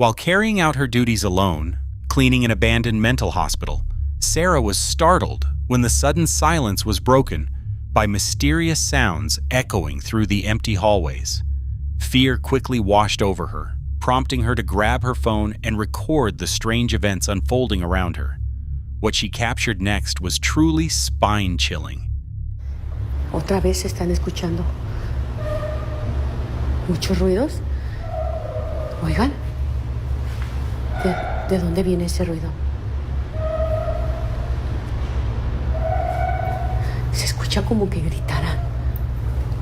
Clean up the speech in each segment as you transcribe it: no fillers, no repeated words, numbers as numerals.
While carrying out her duties alone, cleaning an abandoned mental hospital, Sarah was startled when the sudden silence was broken by mysterious sounds echoing through the empty hallways. Fear quickly washed over her, prompting her to grab her phone and record the strange events unfolding around her. What she captured next was truly spine-chilling. Otra vez están escuchando muchos ruidos. Oigan, ¿de dónde viene ese ruido? Se escucha como que gritaran,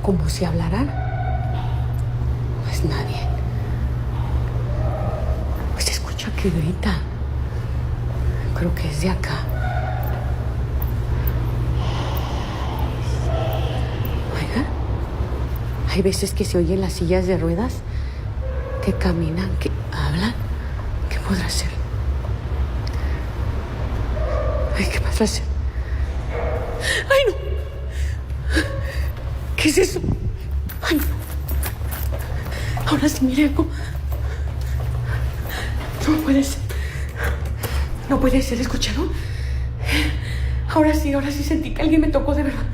como si hablaran. No es nadie. Pues se escucha que gritan. Creo que es de acá. Oigan, hay veces que se oyen las sillas de ruedas que caminan, que hablan. ¿Qué podrá ser? Ay, ¿qué podrá ser? ¡Ay, no! ¿Qué es eso? ¡Ay, no! Ahora sí, mire algo. No puede ser. No puede ser, ¿escucharon? Ahora sí sentí que alguien me tocó de verdad.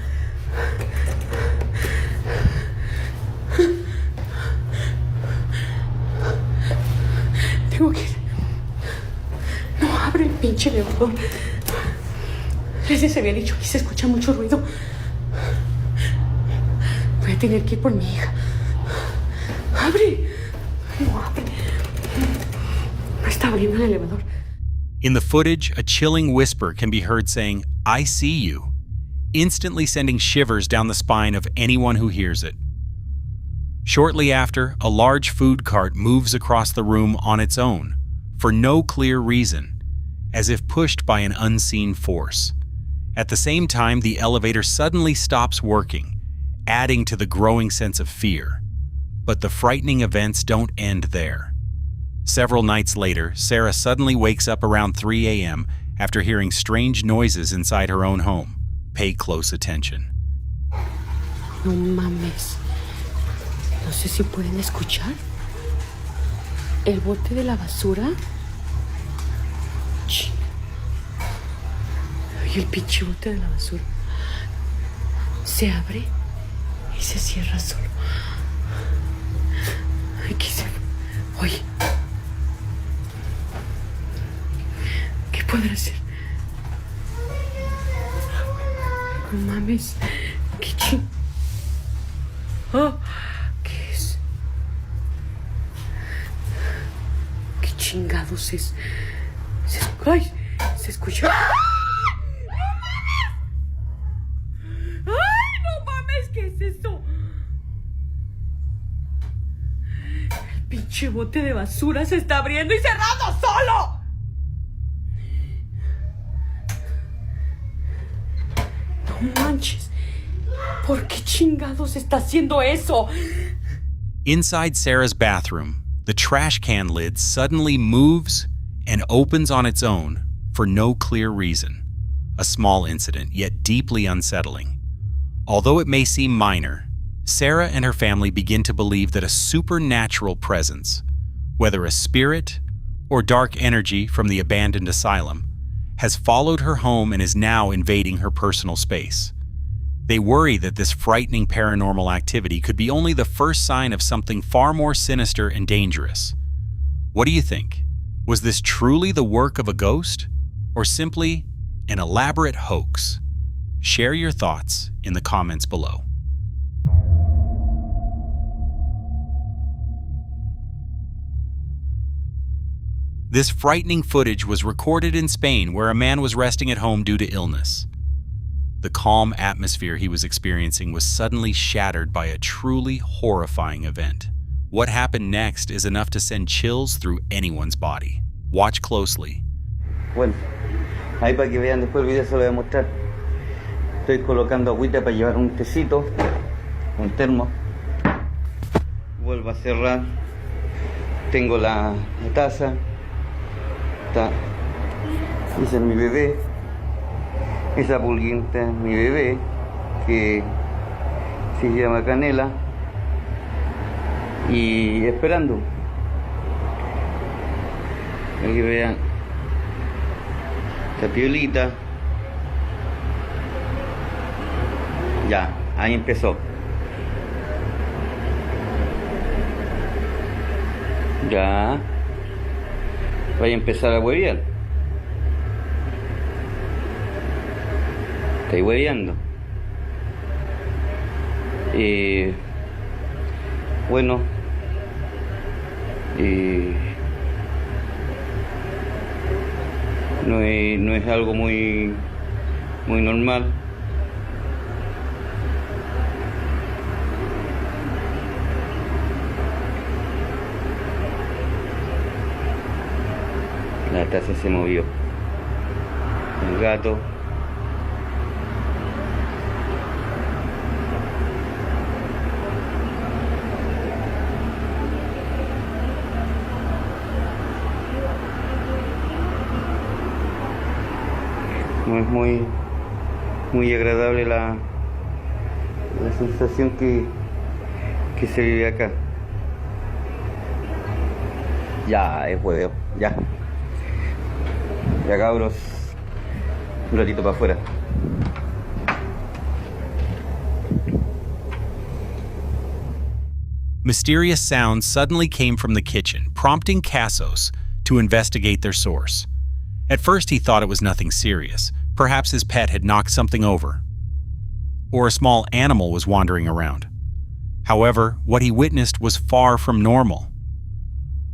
Tengo que ir. No abre el pinche elevador. Les había dicho que se escucha mucho ruido. Voy a tener que ir por mi hija. ¡Abre! No abre. No está abriendo el elevador. In the footage, a chilling whisper can be heard saying, "I see you," instantly sending shivers down the spine of anyone who hears it. Shortly after, a large food cart moves across the room on its own, for no clear reason, as if pushed by an unseen force. At the same time, the elevator suddenly stops working, adding to the growing sense of fear. But the frightening events don't end there. Several nights later, Sarah suddenly wakes up around 3 a.m. after hearing strange noises inside her own home. Pay close attention. No mames. No sé si pueden escuchar. El bote de la basura. Ching. Y el pinche bote de la basura se abre y se cierra solo. Aquí se... Oye. ¿Qué podrá ser? No mames. ¿Qué ching? Oh, ¿qué es? ¿Qué chingados es? ¡Ay! Se escucha. ¡Ay, no mames! ¿Qué es eso? El pinche bote de basura se está abriendo y cerrando solo. No manches. ¿Por qué chingados está haciendo eso? Inside Sarah's bathroom, the trash can lid suddenly moves and opens on its own for no clear reason. A small incident, yet deeply unsettling. Although it may seem minor, Sarah and her family begin to believe that a supernatural presence, whether a spirit or dark energy from the abandoned asylum, has followed her home and is now invading her personal space. They worry that this frightening paranormal activity could be only the first sign of something far more sinister and dangerous. What do you think? Was this truly the work of a ghost, or simply an elaborate hoax? Share your thoughts in the comments below. This frightening footage was recorded in Spain, where a man was resting at home due to illness. The calm atmosphere he was experiencing was suddenly shattered by a truly horrifying event. What happened next is enough to send chills through anyone's body. Watch closely. Bueno, ahí para que vean después el video se lo voy a mostrar. Estoy colocando agüita para llevar un tecito, un termo. Vuelvo a cerrar. Tengo la taza. Ese es mi bebé. Esa pulguita es mi bebé, que se llama Canela. Y esperando. Aquí vean esta piolita. Ya, ahí empezó. Ya. Voy a empezar a huevear. Estoy hueveando. Bueno. No es algo muy normal. La taza se movió. El gato. No es muy agradable la sensación que se vive acá. Ya, es hueveo, ya. Ya, cabros, un ratito para afuera. Mysterious sounds suddenly came from the kitchen, prompting Cassos to investigate their source. At first, he thought it was nothing serious. Perhaps his pet had knocked something over, or a small animal was wandering around. However, what he witnessed was far from normal.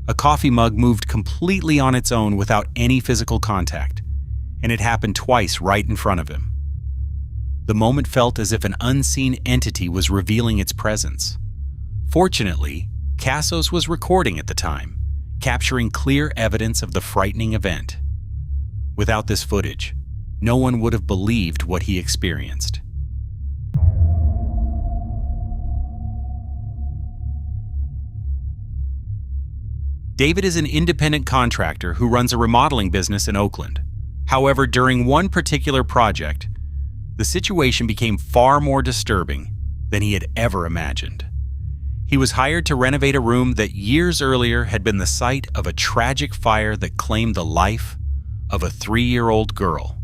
A coffee mug moved completely on its own without any physical contact, and it happened twice right in front of him. The moment felt as if an unseen entity was revealing its presence. Fortunately, Cassos was recording at the time, capturing clear evidence of the frightening event. Without this footage, no one would have believed what he experienced. David is an independent contractor who runs a remodeling business in Oakland. However, during one particular project, the situation became far more disturbing than he had ever imagined. He was hired to renovate a room that years earlier had been the site of a tragic fire that claimed the life of a 3-year-old girl.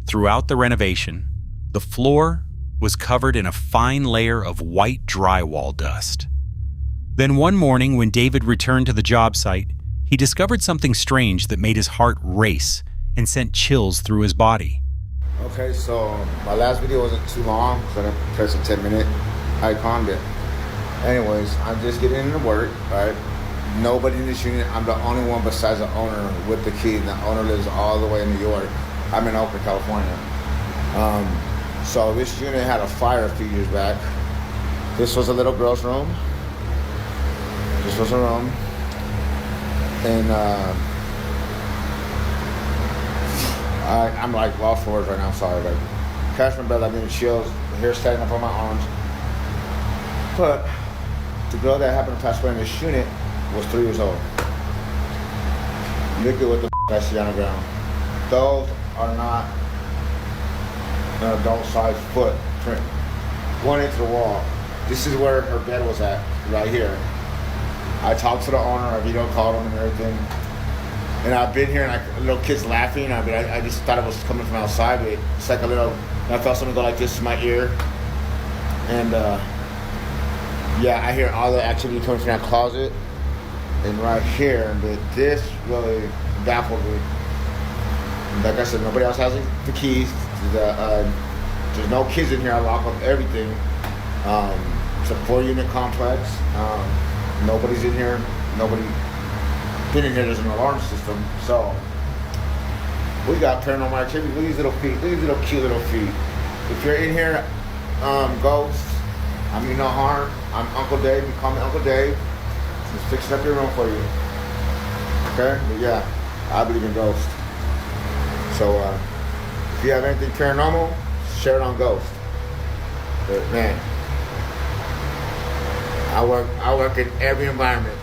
Throughout the renovation, the floor was covered in a fine layer of white drywall dust. Then one morning, when David returned to the job site, he discovered something strange that made his heart race and sent chills through his body. Okay, so my last video wasn't too long, so I didn't press a 10-minute icon. But anyways, I'm just getting into work, right? Nobody in this unit. I'm the only one besides the owner with the key. The owner lives all the way in New York. I'm in Oakland, California. So this unit had a fire a few years back. This was a little girl's room. This was a room. And I'm like lost for words right now, sorry. Like, catch my breath, I'm getting chills, the hair standing up on my arms. But the girl that happened to pass away in this unit was 3 years old. Look at what the I see on the ground. Those are not an adult-sized footprint. One into the wall. This is where her bed was at, right here. I talked to the owner, I video called him and everything. And I've been here and little kids laughing. I just thought it was coming from outside, but it's like a little, I felt something go like this in my ear. And yeah, I hear all the activity coming from that closet and right here. But this really baffled me. Like I said, nobody else has the keys. There's no kids in here. I lock up everything. It's a 4-unit complex. Nobody's in here. Nobody been in here. There's an alarm system. So we got paranormal activity. Look at these little feet. Look at these little cute little feet. If you're in here, ghosts, I mean no harm. I'm Uncle Dave. You call me Uncle Dave. Just fixing up your room for you. Okay? But yeah, I believe in ghosts. So if you have anything paranormal, share it on Ghost. But man, I work in every environment,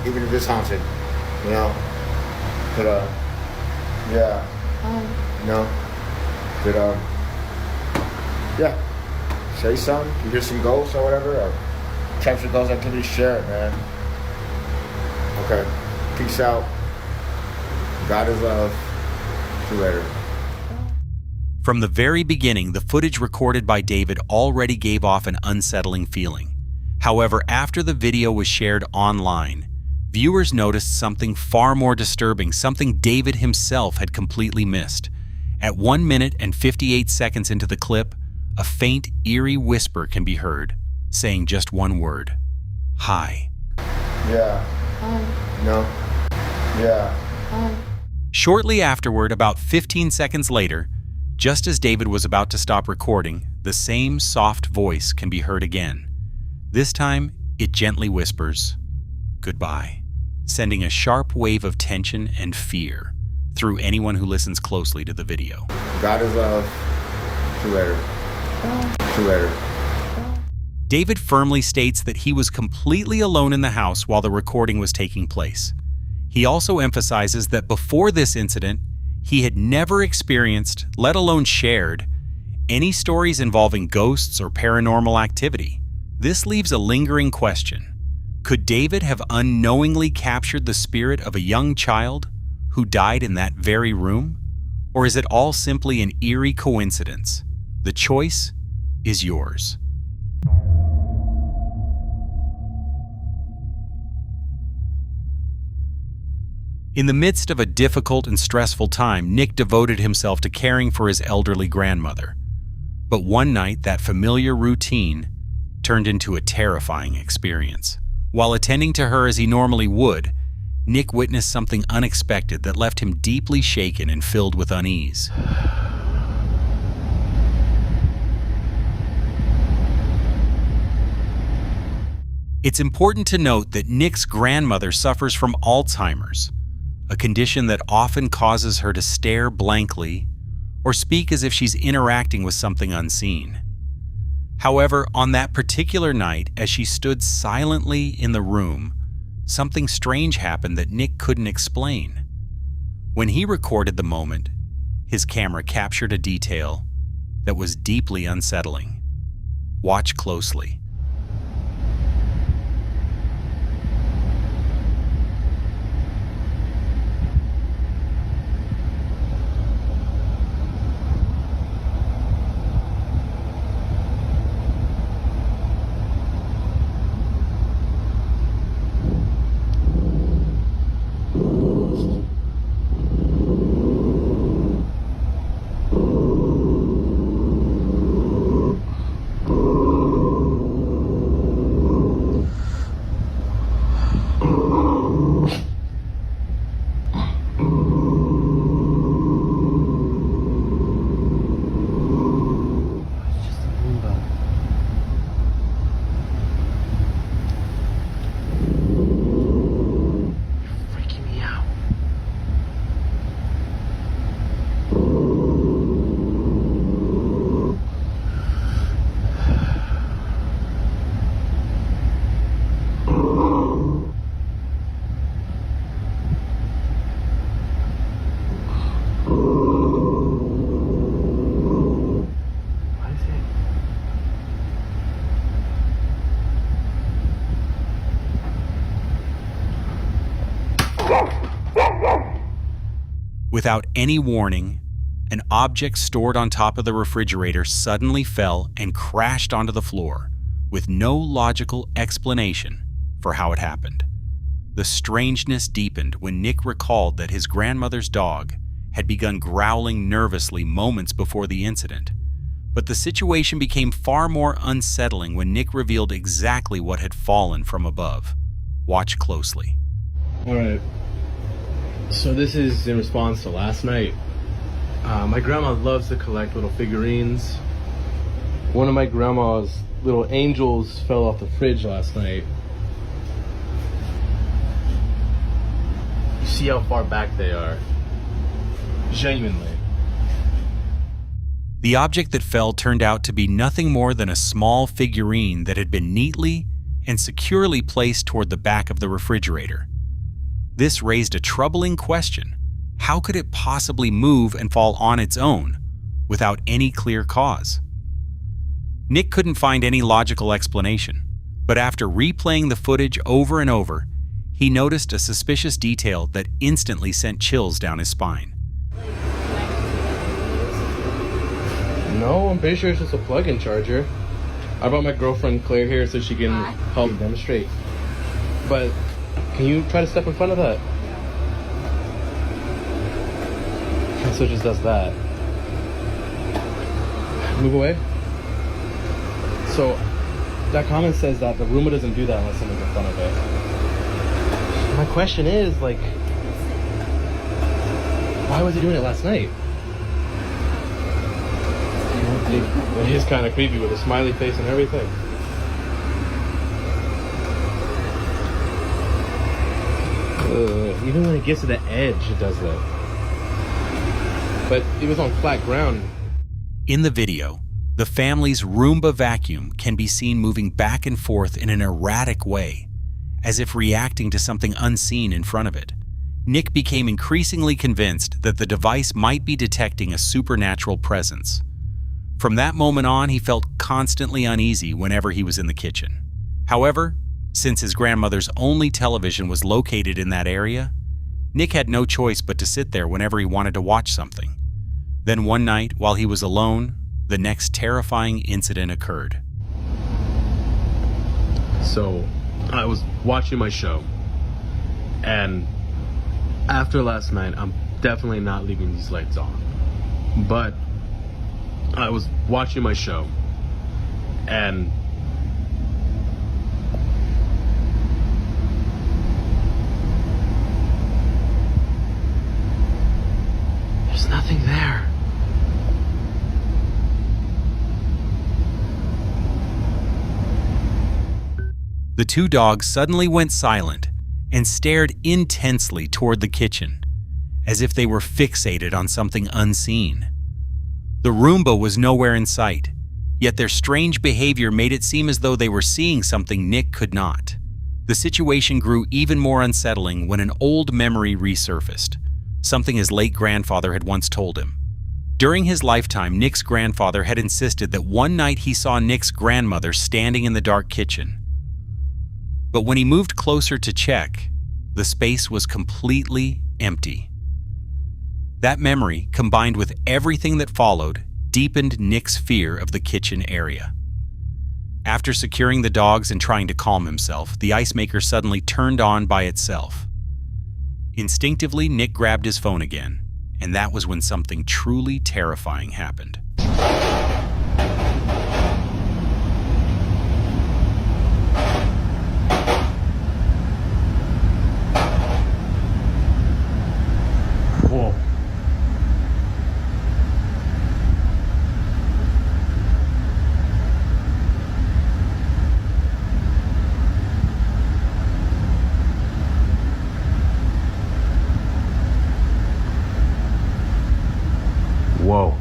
even if it's haunted, you know. But yeah, you know. But yeah, say something. You hear some ghosts or whatever, or capture ghost activity, share it, man. Okay, peace out. God is love. Curated. From the very beginning, the footage recorded by David already gave off an unsettling feeling. However, after the video was shared online, viewers noticed something far more disturbing, something David himself had completely missed. At 1 minute and 58 seconds into the clip, a faint, eerie whisper can be heard, saying just one word: "Hi." Yeah. No. Yeah. Shortly afterward, about 15 seconds later, just as David was about to stop recording, the same soft voice can be heard again. This time, it gently whispers, "Goodbye," sending a sharp wave of tension and fear through anyone who listens closely to the video. God is love. Curated. Curated. David firmly states that he was completely alone in the house while the recording was taking place. He also emphasizes that before this incident, he had never experienced, let alone shared, any stories involving ghosts or paranormal activity. This leaves a lingering question. Could David have unknowingly captured the spirit of a young child who died in that very room? Or is it all simply an eerie coincidence? The choice is yours. In the midst of a difficult and stressful time, Nick devoted himself to caring for his elderly grandmother. But one night, that familiar routine turned into a terrifying experience. While attending to her as he normally would, Nick witnessed something unexpected that left him deeply shaken and filled with unease. It's important to note that Nick's grandmother suffers from Alzheimer's, a condition that often causes her to stare blankly or speak as if she's interacting with something unseen. However, on that particular night, as she stood silently in the room, something strange happened that Nick couldn't explain. When he recorded the moment, his camera captured a detail that was deeply unsettling. Watch closely. Without any warning, an object stored on top of the refrigerator suddenly fell and crashed onto the floor, with no logical explanation for how it happened. The strangeness deepened when Nick recalled that his grandmother's dog had begun growling nervously moments before the incident. But the situation became far more unsettling when Nick revealed exactly what had fallen from above. Watch closely. All right. So this is in response to last night. My grandma loves to collect little figurines. One of my grandma's little angels fell off the fridge last night. You see how far back they are? Genuinely. The object that fell turned out to be nothing more than a small figurine that had been neatly and securely placed toward the back of the refrigerator. This raised a troubling question. How could it possibly move and fall on its own without any clear cause? Nick couldn't find any logical explanation, but after replaying the footage over and over, he noticed a suspicious detail that instantly sent chills down his spine. No, I'm pretty sure it's just a plug-in charger. I brought my girlfriend Claire here so she can help demonstrate. But can you try to step in front of that? So it just does that. Move away. So that comment says that the Roomba doesn't do that unless someone's in front of it. My question is, like, why was he doing it last night? It is kind of creepy with a smiley face and everything. Even when it gets to the edge, it does that. But it was on flat ground. In the video, the family's Roomba vacuum can be seen moving back and forth in an erratic way, as if reacting to something unseen in front of it. Nick became increasingly convinced that the device might be detecting a supernatural presence. From that moment on, he felt constantly uneasy whenever he was in the kitchen. However, since his grandmother's only television was located in that area, Nick had no choice but to sit there whenever he wanted to watch something. Then one night, while he was alone, the next terrifying incident occurred. So, I was watching my show, and after last night, I'm definitely not leaving these lights on. But I was watching my show, and there's nothing there. The two dogs suddenly went silent and stared intensely toward the kitchen, as if they were fixated on something unseen. The Roomba was nowhere in sight, yet their strange behavior made it seem as though they were seeing something Nick could not. The situation grew even more unsettling when an old memory resurfaced, something his late grandfather had once told him. During his lifetime, Nick's grandfather had insisted that one night he saw Nick's grandmother standing in the dark kitchen. But when he moved closer to check, the space was completely empty. That memory, combined with everything that followed, deepened Nick's fear of the kitchen area. After securing the dogs and trying to calm himself, the ice maker suddenly turned on by itself. Instinctively, Nick grabbed his phone again, and that was when something truly terrifying happened. Whoa. Whoa.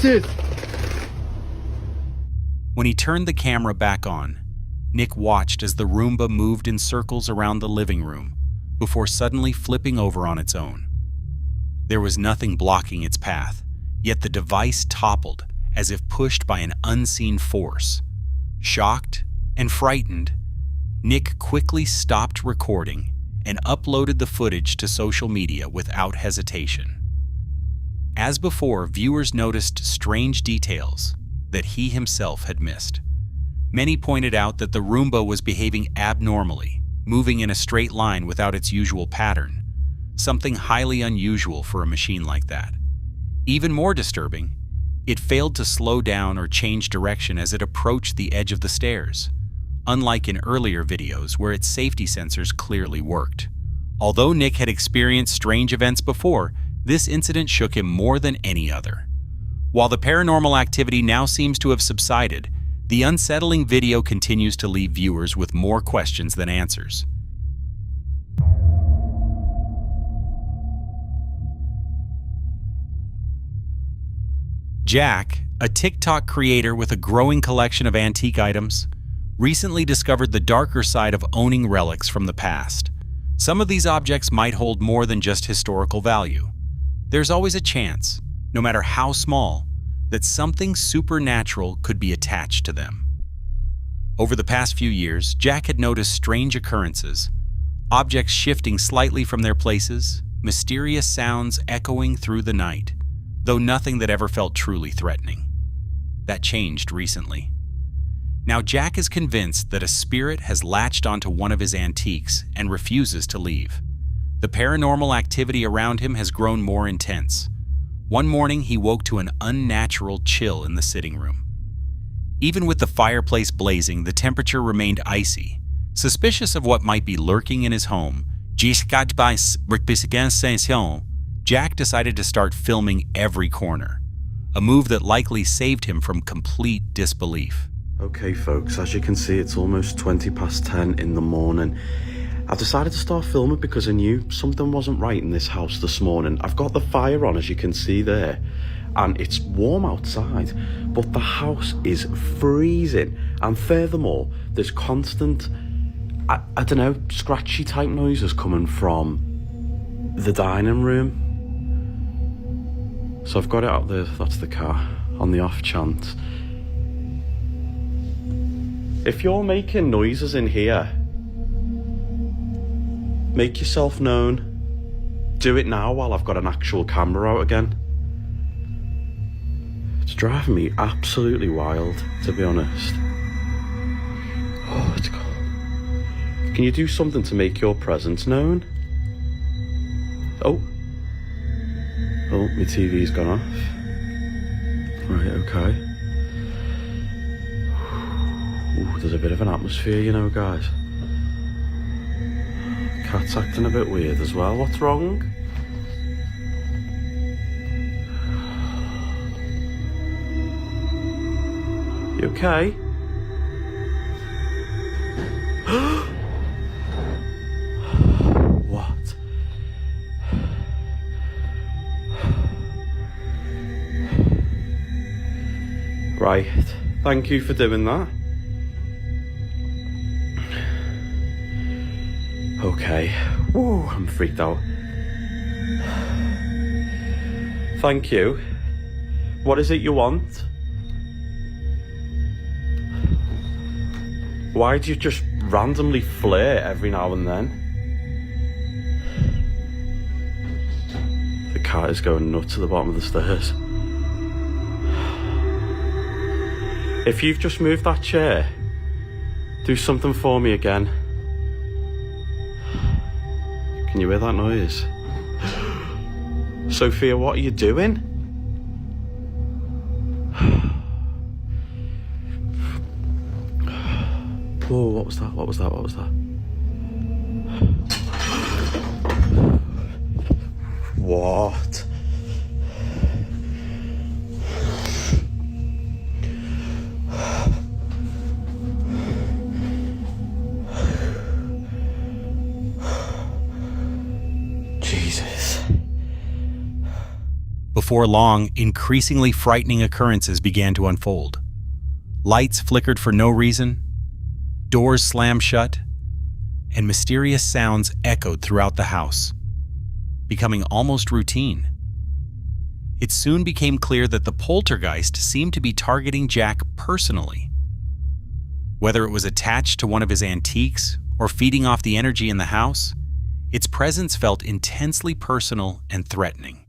Jesus! When he turned the camera back on, Nick watched as the Roomba moved in circles around the living room before suddenly flipping over on its own. There was nothing blocking its path, yet the device toppled as if pushed by an unseen force. Shocked and frightened, Nick quickly stopped recording and uploaded the footage to social media without hesitation. As before, viewers noticed strange details that he himself had missed. Many pointed out that the Roomba was behaving abnormally, moving in a straight line without its usual pattern, something highly unusual for a machine like that. Even more disturbing, it failed to slow down or change direction as it approached the edge of the stairs, unlike in earlier videos where its safety sensors clearly worked. Although Nick had experienced strange events before, this incident shook him more than any other. While the paranormal activity now seems to have subsided, the unsettling video continues to leave viewers with more questions than answers. Jack, a TikTok creator with a growing collection of antique items, recently discovered the darker side of owning relics from the past. Some of these objects might hold more than just historical value. There's always a chance, no matter how small, that something supernatural could be attached to them. Over the past few years, Jack had noticed strange occurrences, objects shifting slightly from their places, mysterious sounds echoing through the night, though nothing that ever felt truly threatening. That changed recently. Now Jack is convinced that a spirit has latched onto one of his antiques and refuses to leave. The paranormal activity around him has grown more intense. One morning, he woke to an unnatural chill in the sitting room. Even with the fireplace blazing, the temperature remained icy. Suspicious of what might be lurking in his home, Jack decided to start filming every corner, a move that likely saved him from complete disbelief. Okay folks, as you can see, it's almost 10:20 in the morning. I've decided to start filming because I knew something wasn't right in this house this morning. I've got the fire on, as you can see there, and it's warm outside, but the house is freezing. And furthermore, there's constant, I don't know, scratchy type noises coming from the dining room. So I've got it out there, that's the car, on the off chance. If you're making noises in here, make yourself known. Do it now while I've got an actual camera out again. It's driving me absolutely wild, to be honest. Oh, it's cold. Can you do something to make your presence known? Oh, my TV's gone off. Right, okay. Ooh, there's a bit of an atmosphere, you know, guys. Cat's acting a bit weird as well. What's wrong? You okay? What? Right, thank you for doing that. Okay, woo, I'm freaked out. Thank you. What is it you want? Why do you just randomly flare every now and then? The cat is going nuts at the bottom of the stairs. If you've just moved that chair, do something for me again. Can you hear that noise? Sophia, what are you doing? Whoa, what was that? What was that? What was that? What? Before long, increasingly frightening occurrences began to unfold. Lights flickered for no reason, doors slammed shut, and mysterious sounds echoed throughout the house, becoming almost routine. It soon became clear that the poltergeist seemed to be targeting Jack personally. Whether it was attached to one of his antiques or feeding off the energy in the house, its presence felt intensely personal and threatening.